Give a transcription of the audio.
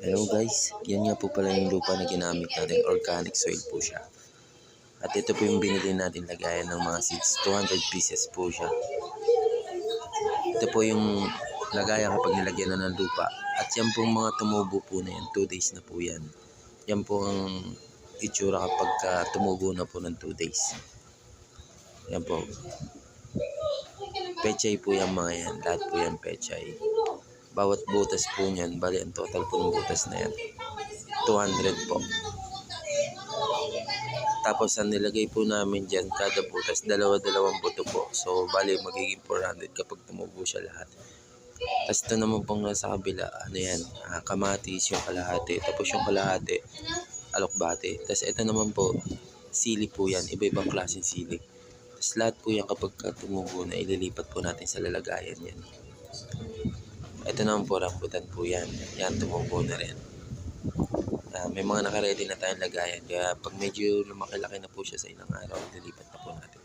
Hello guys, yan nga po pala yung lupa na ginamit natin, organic soil po siya. At ito po yung binili natin lagayan ng mga seeds, 200 pieces po siya. Ito po yung lagayan kapag nilagyan na ng lupa. At yan pong mga tumubo po na yan, 2 days na po yan. Yan po ang itsura kapag tumubo na po ng 2 days. Yan po. Pechay po yan mga yan, lahat po yan pechay. Bawat butas po niyan, bali ang total po ng butas na yan, 200 po. Tapos ang nilagay po namin dyan, kada butas, dalawa-dalawang buto po. So bali magiging 400 kapag tumubo siya lahat. Tapos ito naman pong nasa kabila, ano yan, kamatis yung kalahati. Tapos yung kalahati, alokbate. Tapos ito naman po, sili po yan, iba-ibang klaseng sili. Tapos lahat po yan kapag tumubo na, ililipat po natin sa lalagayan yan. Ito naman po, rambutan po yan. Yan, tumubo na rin. May mga nakaredy na tayong lagayan. Kaya pag medyo lumaki-laki na po siya sa ilang araw, lilipat na po natin.